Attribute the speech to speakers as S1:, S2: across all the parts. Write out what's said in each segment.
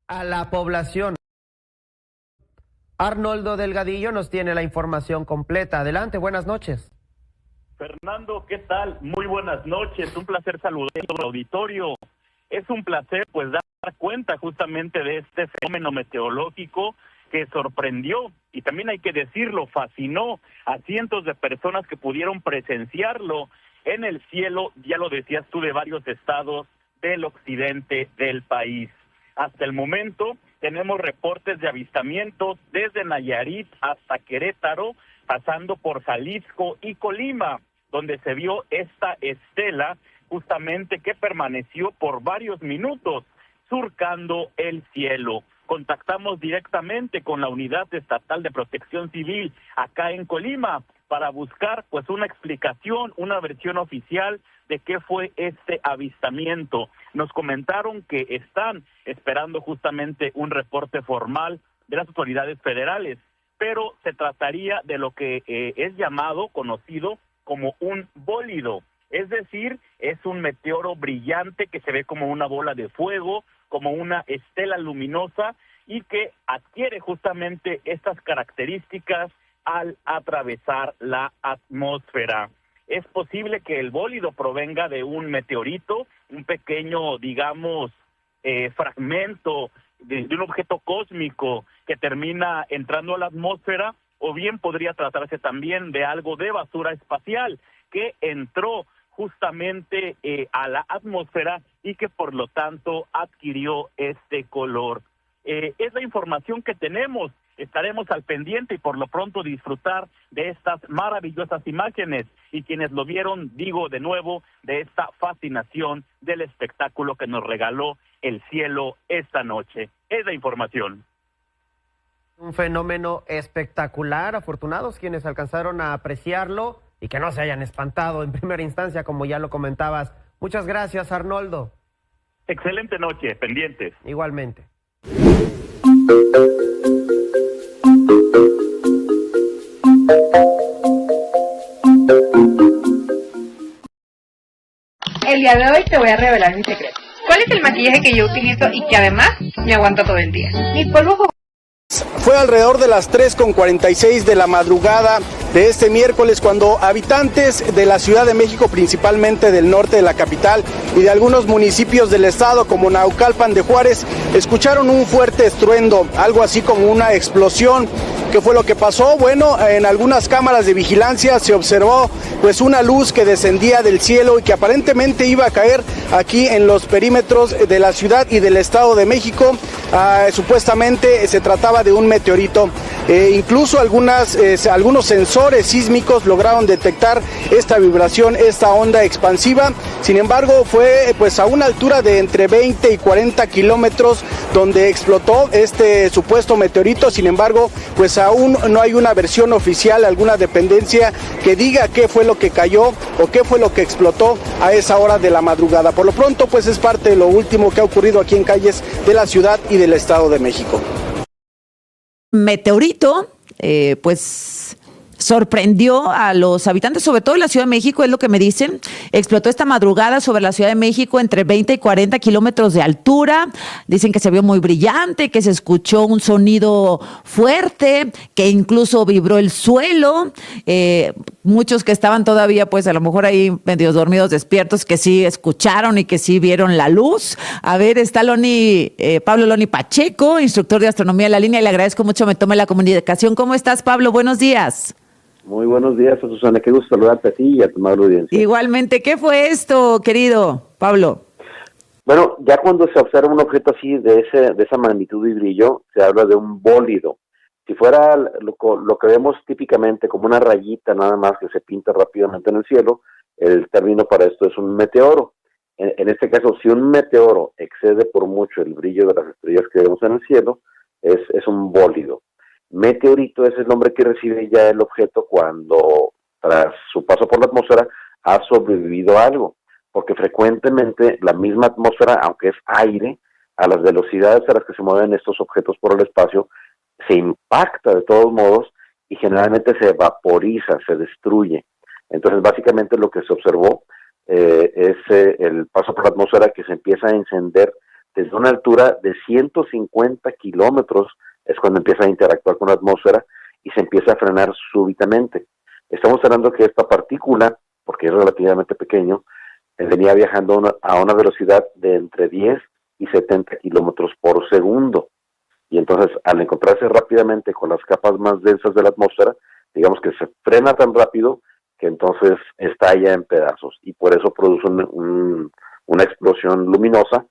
S1: a la población. Arnoldo Delgadillo nos tiene la información completa. Adelante, buenas noches.
S2: Fernando, ¿qué tal? Muy buenas noches, un placer saludar al auditorio. Es un placer pues dar cuenta justamente de este fenómeno meteorológico que sorprendió y también hay que decirlo, fascinó a cientos de personas que pudieron presenciarlo en el cielo, ya lo decías tú, de varios estados del occidente del país. Hasta el momento tenemos reportes de avistamientos desde Nayarit hasta Querétaro, pasando por Jalisco y Colima, donde se vio esta estela justamente que permaneció por varios minutos surcando el cielo. Contactamos directamente con la Unidad Estatal de Protección Civil acá en Colima para buscar pues una explicación, una versión oficial de qué fue este avistamiento. Nos comentaron que están esperando justamente un reporte formal de las autoridades federales, pero se trataría de lo que es conocido como un bólido, es decir, es un meteoro brillante que se ve como una bola de fuego, como una estela luminosa y que adquiere justamente estas características al atravesar la atmósfera. Es posible que el bólido provenga de un meteorito, un pequeño, digamos, fragmento de un objeto cósmico que termina entrando a la atmósfera, o bien podría tratarse también de algo de basura espacial que entró justamente a la atmósfera y que por lo tanto adquirió este color. Es la información que tenemos. Estaremos al pendiente y por lo pronto disfrutar de estas maravillosas imágenes y quienes lo vieron, digo de nuevo, de esta fascinación del espectáculo que nos regaló el cielo esta noche. Es la información.
S1: Un fenómeno espectacular, afortunados quienes alcanzaron a apreciarlo y que no se hayan espantado en primera instancia, como ya lo comentabas. Muchas gracias, Arnoldo.
S2: Excelente noche, pendientes.
S1: Igualmente.
S3: El día de hoy te voy a revelar mi secreto. ¿Cuál es el maquillaje que yo utilizo y que además me aguanta todo el día? Mi polvo favorito.
S4: Fue alrededor de las 3:46 de la madrugada de este miércoles cuando habitantes de la Ciudad de México, principalmente del norte de la capital y de algunos municipios del estado como Naucalpan de Juárez, escucharon un fuerte estruendo, algo así como una explosión. ¿Qué fue lo que pasó? Bueno, en algunas cámaras de vigilancia se observó pues una luz que descendía del cielo y que aparentemente iba a caer aquí en los perímetros de la ciudad y del estado de México. Supuestamente se trataba de un meteorito. Incluso algunos sensores sísmicos lograron detectar esta vibración, esta onda expansiva. Sin embargo, fue pues a una altura de entre 20 y 40 kilómetros donde explotó este supuesto meteorito. Sin embargo, pues aún no hay una versión oficial, alguna dependencia que diga qué fue lo que cayó o qué fue lo que explotó a esa hora de la madrugada. Por lo pronto, pues es parte de lo último que ha ocurrido aquí en calles de la ciudad y del Estado de México.
S5: Meteorito, pues sorprendió a los habitantes, sobre todo en la Ciudad de México, es lo que me dicen. Explotó esta madrugada sobre la Ciudad de México entre 20 y 40 kilómetros de altura. Dicen que se vio muy brillante, que se escuchó un sonido fuerte, que incluso vibró el suelo. Muchos que estaban todavía, pues a lo mejor ahí medio dormidos, despiertos, que sí escucharon y que sí vieron la luz. A ver, está Pablo Loni Pacheco, instructor de astronomía en la línea, y le agradezco mucho me tome la comunicación. ¿Cómo estás, Pablo? Buenos días.
S6: Muy buenos días, Susana. Qué gusto saludarte a ti y a tu amable audiencia.
S5: Igualmente, ¿qué fue esto, querido Pablo?
S6: Bueno, ya cuando se observa un objeto así de esa magnitud y brillo, se habla de un bólido. Si fuera lo que vemos típicamente como una rayita nada más que se pinta rápidamente en el cielo, el término para esto es un meteoro. En este caso, si un meteoro excede por mucho el brillo de las estrellas que vemos en el cielo, es un bólido. Meteorito es el nombre que recibe ya el objeto cuando, tras su paso por la atmósfera, ha sobrevivido a algo, porque frecuentemente la misma atmósfera, aunque es aire, a las velocidades a las que se mueven estos objetos por el espacio, se impacta de todos modos y generalmente se vaporiza, se destruye. Entonces, básicamente lo que se observó es el paso por la atmósfera que se empieza a encender desde una altura de 150 kilómetros es cuando empieza a interactuar con la atmósfera y se empieza a frenar súbitamente. Estamos hablando que esta partícula, porque es relativamente pequeño, venía viajando a una velocidad de entre 10 y 70 kilómetros por segundo. Y entonces, al encontrarse rápidamente con las capas más densas de la atmósfera, digamos que se frena tan rápido que entonces estalla en pedazos. Y por eso produce una explosión luminosa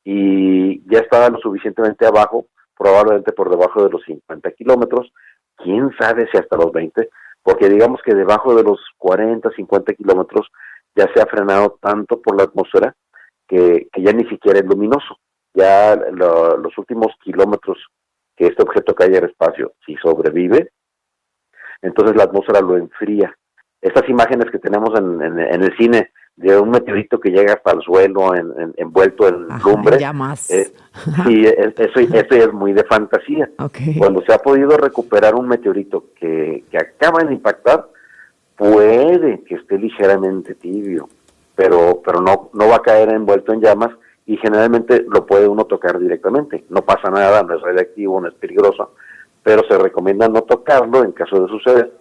S6: y ya estaba lo suficientemente abajo, probablemente por debajo de los 50 kilómetros, quién sabe si hasta los 20, porque digamos que debajo de los 40, 50 kilómetros ya se ha frenado tanto por la atmósfera que ya ni siquiera es luminoso. Ya los últimos kilómetros que este objeto cae al espacio, si sobrevive, entonces la atmósfera lo enfría. Estas imágenes que tenemos en el cine de un meteorito que llega hasta el suelo envuelto en lumbre, sí, eso es muy de fantasía.
S5: Okay.
S6: Cuando se ha podido recuperar un meteorito que acaba de impactar, puede que esté ligeramente tibio, pero no va a caer envuelto en llamas y generalmente lo puede uno tocar directamente. No pasa nada, no es radiactivo, no es peligroso, pero se recomienda no tocarlo en caso de suceder,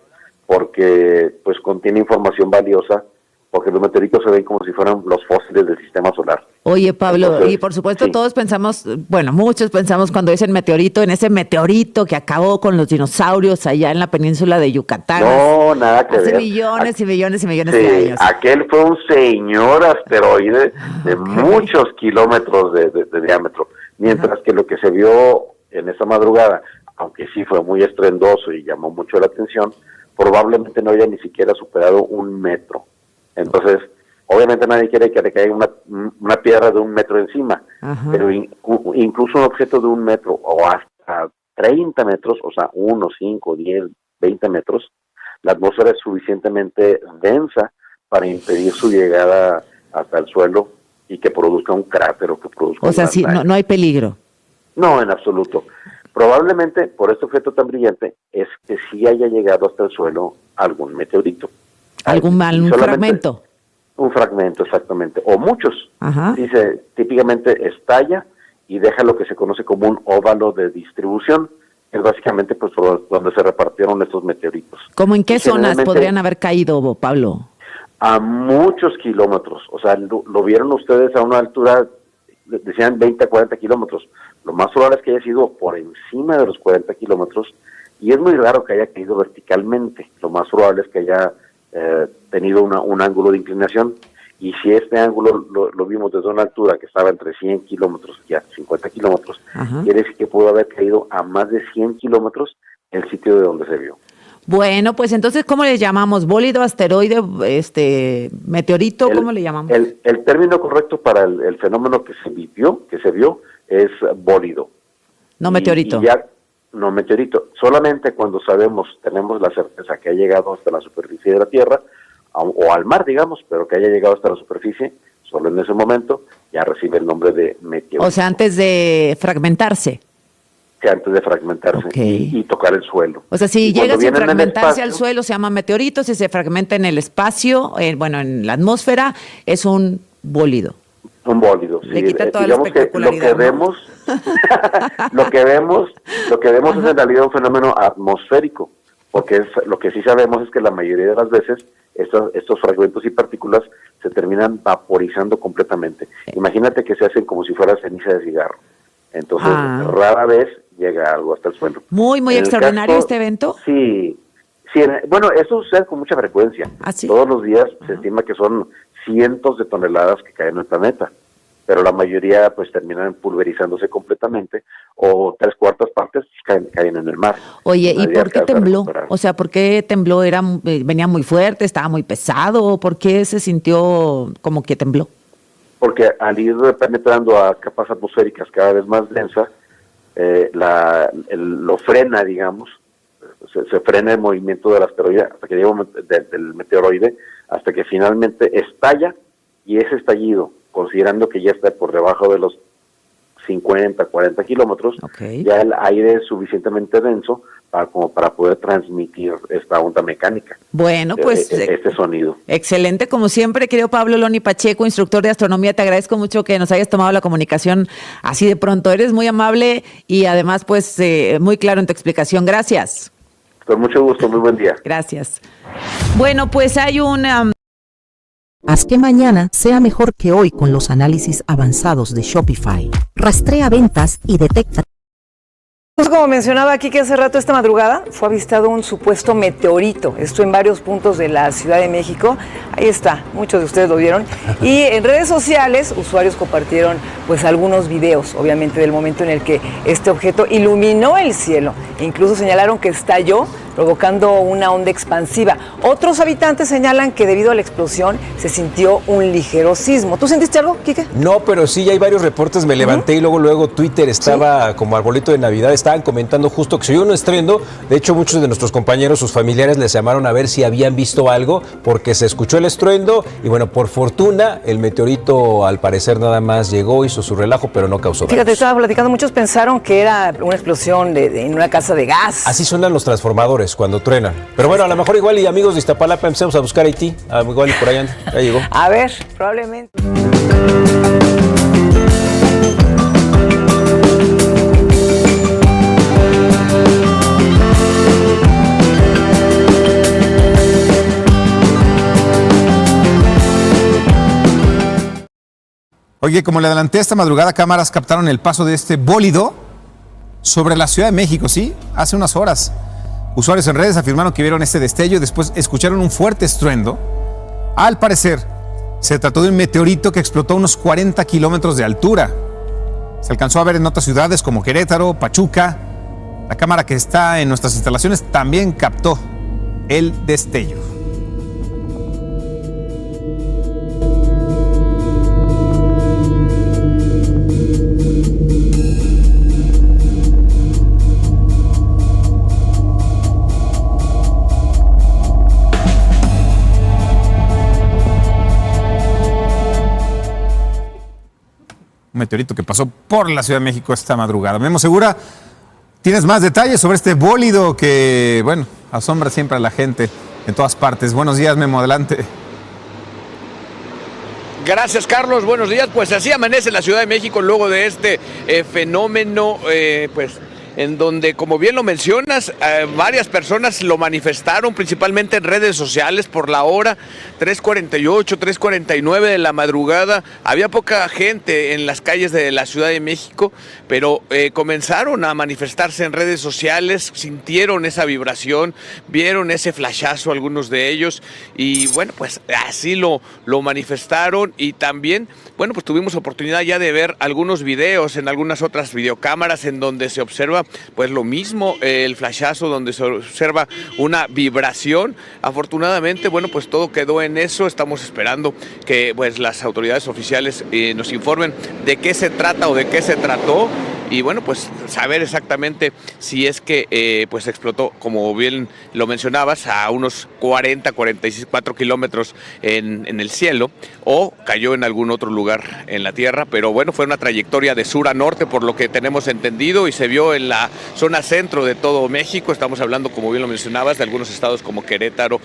S6: porque pues contiene información valiosa, porque los meteoritos se ven como si fueran los fósiles del sistema solar.
S5: Oye, Pablo,
S6: Entonces,
S5: y por supuesto
S6: sí.
S5: todos pensamos, bueno, muchos pensamos cuando dicen meteorito, en ese meteorito que acabó con los dinosaurios allá en la península de Yucatán.
S6: No, nada que
S5: hace
S6: ver.
S5: millones y millones y millones
S6: Sí,
S5: de años.
S6: aquel fue un señor asteroide de muchos kilómetros de diámetro, mientras que lo que se vio en esa madrugada, aunque sí fue muy estruendoso y llamó mucho la atención, probablemente no haya ni siquiera superado 1 metro. Entonces, obviamente nadie quiere que le caiga una piedra de 1 metro encima, pero incluso un objeto de 1 metro o hasta 30 metros, o sea, 1, 5, 10, 20 metros, la atmósfera es suficientemente densa para impedir su llegada hasta el suelo y que produzca un cráter o que produzca
S5: O sea, sí, no hay peligro.
S6: No, en absoluto. Probablemente por este objeto tan brillante es que sí haya llegado hasta el suelo algún meteorito.
S5: ¿Un fragmento?
S6: Un fragmento, exactamente. O muchos.
S5: Ajá.
S6: Dice, típicamente estalla y deja lo que se conoce como un óvalo de distribución, que es básicamente pues donde se repartieron estos meteoritos.
S5: ¿Cómo en qué zonas podrían haber caído, Pablo?
S6: A muchos kilómetros. O sea, lo vieron ustedes a una altura, decían 20 a 40 kilómetros. Lo más probable es que haya sido por encima de los 40 kilómetros y es muy raro que haya caído verticalmente. Lo más probable es que haya tenido un ángulo de inclinación, y si este ángulo lo vimos desde una altura que estaba entre 100 kilómetros y a 50 kilómetros, quiere decir que pudo haber caído a más de 100 kilómetros el sitio de donde se vio.
S5: Bueno, pues entonces, ¿cómo le llamamos? ¿Bólido, asteroide, meteorito? ¿Cómo le llamamos?
S6: El término correcto para el fenómeno que se vio es bólido.
S5: No meteorito.
S6: No meteorito, solamente cuando tenemos la certeza que ha llegado hasta la superficie de la Tierra, o al mar, digamos, pero que haya llegado hasta la superficie, solo en ese momento ya recibe el nombre de meteorito.
S5: O sea, antes de fragmentarse.
S6: Que antes de fragmentarse y tocar el suelo.
S5: O sea, si llega sin fragmentarse al suelo, se llama meteorito; si se fragmenta en el espacio, en la atmósfera, es un bólido.
S6: Un bólido, sí.
S5: Le quita toda la espectacularidad,
S6: lo que vemos es en realidad un fenómeno atmosférico, porque lo que sí sabemos es que la mayoría de las veces estos fragmentos y partículas se terminan vaporizando completamente. Imagínate que se hacen como si fuera ceniza de cigarro. Entonces, rara vez llega algo hasta el suelo.
S5: Muy extraordinario este evento.
S6: Sí. Bueno, eso sucede con mucha frecuencia.
S5: ¿Sí?
S6: Todos los días se estima que son cientos de toneladas que caen en el planeta, pero la mayoría pues terminan pulverizándose completamente, o 3/4 partes caen en el mar.
S5: Oye, ¿y por qué tembló? O sea, ¿por qué tembló? ¿Venía muy fuerte, estaba muy pesado? ¿Por qué se sintió como que tembló?
S6: Porque al ir penetrando a capas atmosféricas cada vez más densas, lo frena, digamos, se frena el movimiento del asteroide hasta que llega del meteoroide, hasta que finalmente estalla, y ese estallido, considerando que ya está por debajo de los 50, 40 kilómetros, ya el aire es suficientemente denso como para poder transmitir esta onda mecánica.
S5: Bueno, pues
S6: este sonido.
S5: excelente, como siempre, querido Pablo Loni Pacheco, instructor de astronomía, te agradezco mucho que nos hayas tomado la comunicación así de pronto. Eres muy amable y además, pues, muy claro en tu explicación. Gracias.
S6: Con mucho gusto, muy buen día.
S5: Gracias. Bueno, pues hay una...
S7: Haz que mañana sea mejor que hoy con los análisis avanzados de Shopify. Rastrea ventas y detecta.
S8: Pues como mencionaba aquí que hace rato, esta madrugada fue avistado un supuesto meteorito, esto en varios puntos de la Ciudad de México. Ahí está, muchos de ustedes lo vieron. Y en redes sociales, usuarios compartieron pues algunos videos, obviamente del momento en el que este objeto iluminó el cielo. E incluso señalaron que estalló, provocando una onda expansiva. Otros habitantes señalan que debido a la explosión se sintió un ligero sismo. ¿Tú sentiste algo, Quique?
S9: No, pero sí, hay varios reportes. Me levanté y luego Twitter estaba como arbolito de Navidad. Estaban comentando justo que se oyó un estruendo. De hecho, muchos de nuestros compañeros, sus familiares, les llamaron a ver si habían visto algo, porque se escuchó el estruendo. Y bueno, por fortuna, el meteorito al parecer nada más llegó, hizo su relajo, pero no causó daños.
S8: Fíjate, estaba platicando, muchos pensaron que era una explosión en una casa de gas.
S9: Así suenan los transformadores cuando truenan. Pero bueno, a lo mejor igual y amigos de Iztapalapa empezamos a buscar Haití. Igual y por ahí anda, ya llegó.
S8: A ver, probablemente.
S10: Oye, como le adelanté esta madrugada, cámaras captaron el paso de este bólido sobre la Ciudad de México, ¿sí? Hace unas horas. Usuarios en redes afirmaron que vieron este destello y después escucharon un fuerte estruendo. Al parecer, se trató de un meteorito que explotó a unos 40 kilómetros de altura. Se alcanzó a ver en otras ciudades como Querétaro, Pachuca. La cámara que está en nuestras instalaciones también captó el destello. Un meteorito que pasó por la Ciudad de México esta madrugada. Memo Segura, tienes más detalles sobre este bólido que, bueno, asombra siempre a la gente en todas partes. Buenos días, Memo, adelante.
S11: Gracias, Carlos. Buenos días. Pues así amanece la Ciudad de México luego de este fenómeno, pues en donde, como bien lo mencionas, varias personas lo manifestaron, principalmente en redes sociales, por la hora 3:48, 3:49 de la madrugada. Había poca gente en las calles de la Ciudad de México, pero comenzaron a manifestarse en redes sociales, sintieron esa vibración, vieron ese flashazo algunos de ellos, y bueno, pues así lo manifestaron. Y también, bueno, pues tuvimos oportunidad ya de ver algunos videos en algunas otras videocámaras en donde se observa pues lo mismo, el flashazo, donde se observa una vibración. Afortunadamente, bueno, pues todo quedó en eso. Estamos esperando que pues las autoridades oficiales nos informen de qué se trata o de qué se trató. Y bueno, pues saber exactamente si es que pues explotó, como bien lo mencionabas, a unos 44 kilómetros en el cielo, o cayó en algún otro lugar en la tierra. Pero bueno, fue una trayectoria de sur a norte, por lo que tenemos entendido, y se vio en la zona centro de todo México. Estamos hablando, como bien lo mencionabas, de algunos estados como Querétaro,